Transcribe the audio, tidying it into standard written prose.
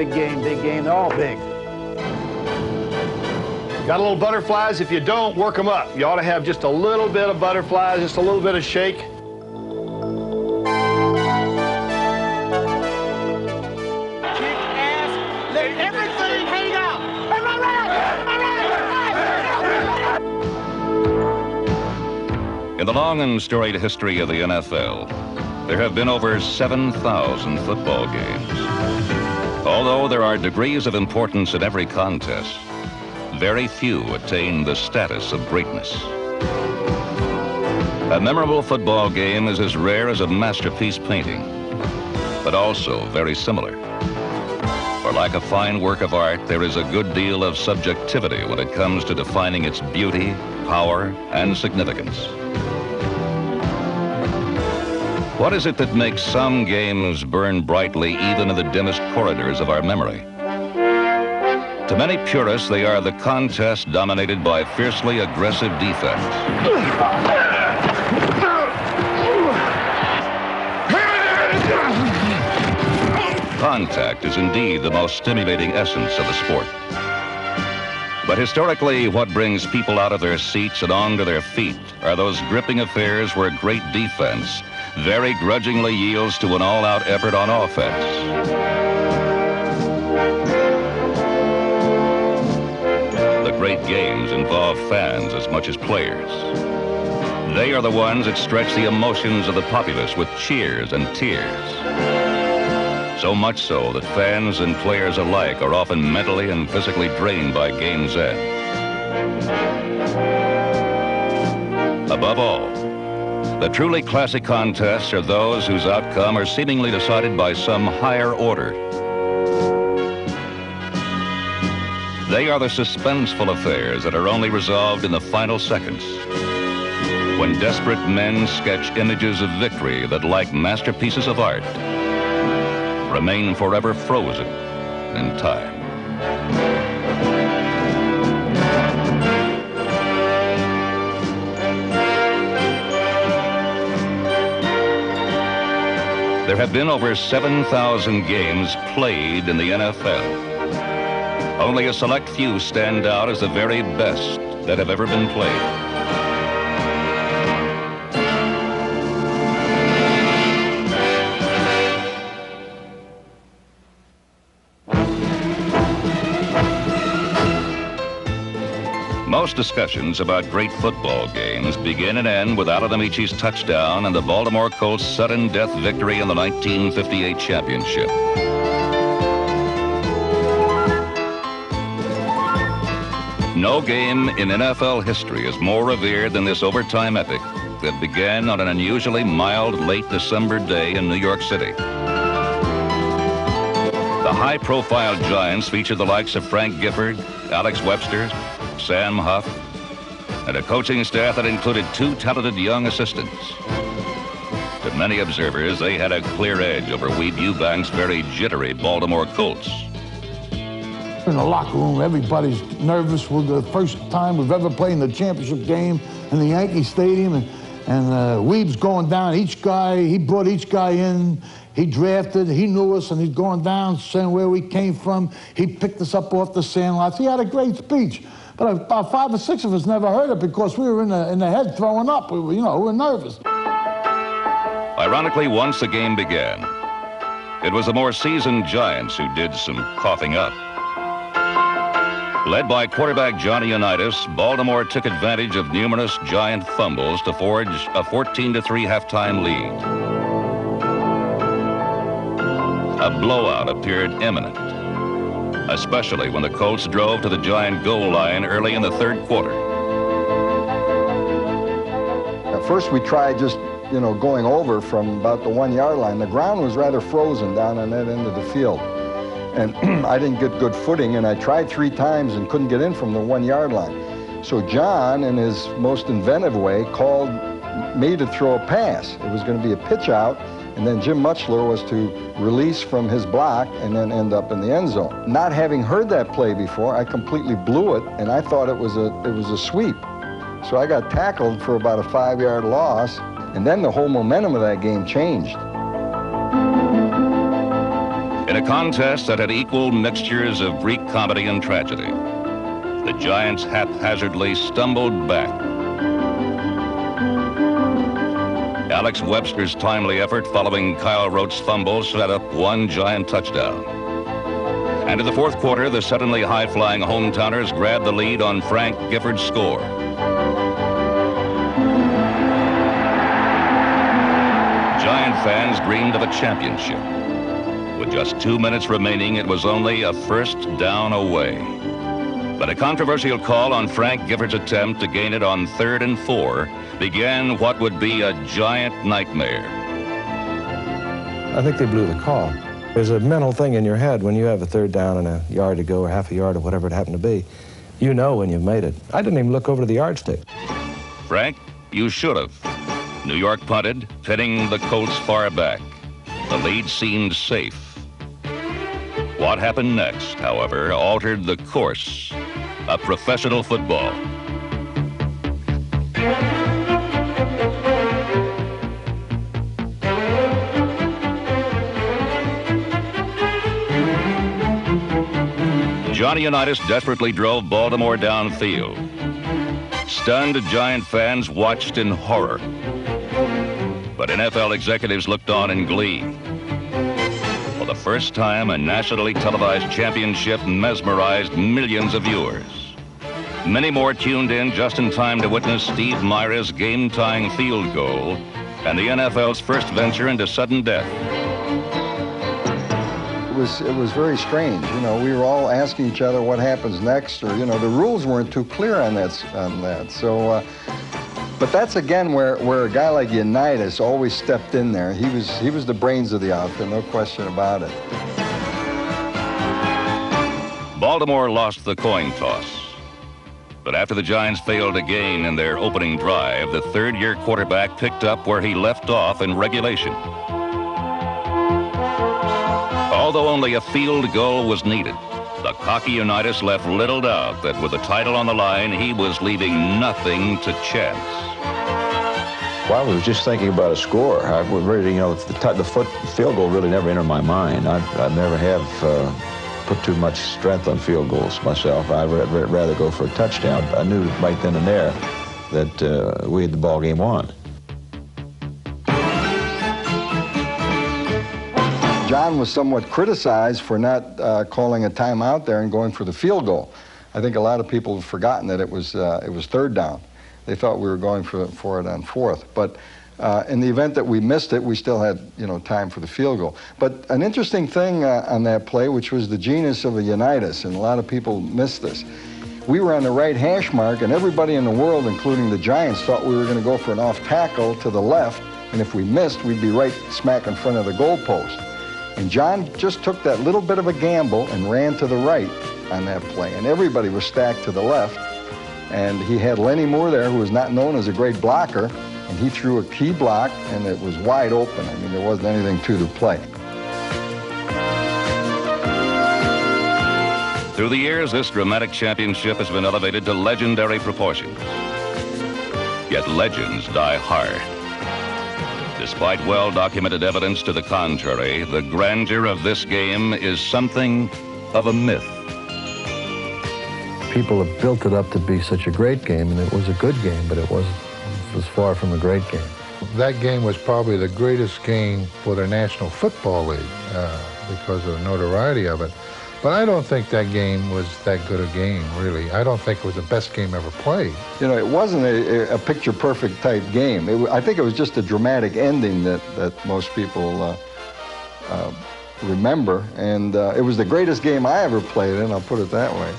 Big game, they're all big. Got a little butterflies? If you don't, work them up. You ought to have just a little bit of butterflies, just a little bit of shake. Kick ass, let everything hang out. In the long and storied history of the NFL, there have been over 7,000 football games. Although there are degrees of importance in every contest, very few attain the status of greatness. A memorable football game is as rare as a masterpiece painting, but also very similar. For like a fine work of art, there is a good deal of subjectivity when it comes to defining its beauty, power, and significance. What is it that makes some games burn brightly even in the dimmest corridors of our memory? To many purists, they are the contests dominated by fiercely aggressive defense. Contact is indeed the most stimulating essence of the sport. But historically, what brings people out of their seats and onto their feet are those gripping affairs where great defense very grudgingly yields to an all-out effort on offense. The great games involve fans as much as players. They are the ones that stretch the emotions of the populace with cheers and tears. So much so that fans and players alike are often mentally and physically drained by game's end. Above all, the truly classic contests are those whose outcome are seemingly decided by some higher order. They are the suspenseful affairs that are only resolved in the final seconds, when desperate men sketch images of victory that, like masterpieces of art, remain forever frozen in time. There have been over 7,000 games played in the NFL. Only a select few stand out as the very best that have ever been played. Most discussions about great football games begin and end with Adamici's touchdown and the Baltimore Colts' sudden death victory in the 1958 championship. No game in NFL history is more revered than this overtime epic that began on an unusually mild late December day in New York City. The high-profile Giants featured the likes of Frank Gifford, Alex Webster, Sam Huff, and a coaching staff that included two talented young assistants. To many observers, they had a clear edge over Weeb Eubank's very jittery Baltimore Colts. In the locker room, everybody's nervous. For the first time we've ever played in the championship game in the Yankee Stadium, and Weeb's going down. Each guy, he brought each guy in. He drafted, he knew us, and he's going down, saying where we came from. He picked us up off the sandlots. He had a great speech. But about 5 or 6 of us never heard it because we were in the head throwing up. We were nervous. Ironically, once the game began, it was the more seasoned Giants who did some coughing up. Led by quarterback Johnny Unitas, Baltimore took advantage of numerous Giant fumbles to forge a 14-3 halftime lead. A blowout appeared imminent, especially when the Colts drove to the Giant goal line early in the third quarter. At first we tried just, going over from about the 1-yard line. The ground was rather frozen down on that end of the field. And I didn't get good footing, and I tried 3 times and couldn't get in from the 1-yard line. So John, in his most inventive way, called me to throw a pass. It was going to be a pitch out, and then Jim Mutchler was to release from his block and then end up in the end zone. Not having heard that play before, I completely blew it, and I thought it was a sweep. So I got tackled for about a 5-yard loss, and then the whole momentum of that game changed. In a contest that had equal mixtures of Greek comedy and tragedy, the Giants haphazardly stumbled back. Alex Webster's timely effort following Kyle Rote's fumble set up one Giant touchdown. And in the fourth quarter, the suddenly high-flying hometowners grabbed the lead on Frank Gifford's score. Giant fans dreamed of a championship. With just 2 minutes remaining, it was only a first down away. But a controversial call on Frank Gifford's attempt to gain it on 3rd and 4 began what would be a Giant nightmare. I think they blew the call. There's a mental thing in your head when you have a 3rd down and a yard to go or half a yard or whatever it happened to be. You know when you've made it. I didn't even look over to the yardstick. Frank, you should have. New York punted, pinning the Colts far back. The lead seemed safe. What happened next, however, altered the course of professional football. Johnny Unitas desperately drove Baltimore downfield. Stunned Giant fans watched in horror. But NFL executives looked on in glee. For the first time, a nationally televised championship mesmerized millions of viewers. Many more tuned in just in time to witness Steve Myra's game-tying field goal and the NFL's first venture into sudden death. It was very strange. You know, we were all asking each other what happens next, or, you know, the rules weren't too clear on that. So, but that's again where a guy like Unitas always stepped in there. He was the brains of the outfit, no question about it. Baltimore lost the coin toss. But after the Giants failed again in their opening drive, the third-year quarterback picked up where he left off in regulation. Although only a field goal was needed, the cocky Unitas left little doubt that with the title on the line, he was leaving nothing to chance. Well, I was just thinking about a score. I would really, you know, the field goal really never entered my mind. I never have put too much strength on field goals myself. I'd rather go for a touchdown. I knew right then and there that we had the ball game won. John was somewhat criticized for not calling a timeout there and going for the field goal. I think a lot of people have forgotten that it was 3rd down. They thought we were going for it on 4th. But in the event that we missed it, we still had, you know, time for the field goal. But an interesting thing on that play, which was the genius of a Unitas, and a lot of people missed this. We were on the right hash mark, and everybody in the world, including the Giants, thought we were going to go for an off tackle to the left, and if we missed, we'd be right smack in front of the goalpost. And John just took that little bit of a gamble and ran to the right on that play. And everybody was stacked to the left. And he had Lenny Moore there, who was not known as a great blocker. And he threw a key block, and it was wide open. I mean, there wasn't anything to the play. Through the years, this dramatic championship has been elevated to legendary proportions. Yet legends die hard. Despite well-documented evidence to the contrary, the grandeur of this game is something of a myth. People have built it up to be such a great game, and it was a good game, but it was far from a great game. That game was probably the greatest game for the National Football League because of the notoriety of it. But I don't think that game was that good a game, really. I don't think it was the best game ever played. You know, it wasn't a picture-perfect type game. I think it was just a dramatic ending that most people remember. And it was the greatest game I ever played in, I'll put it that way.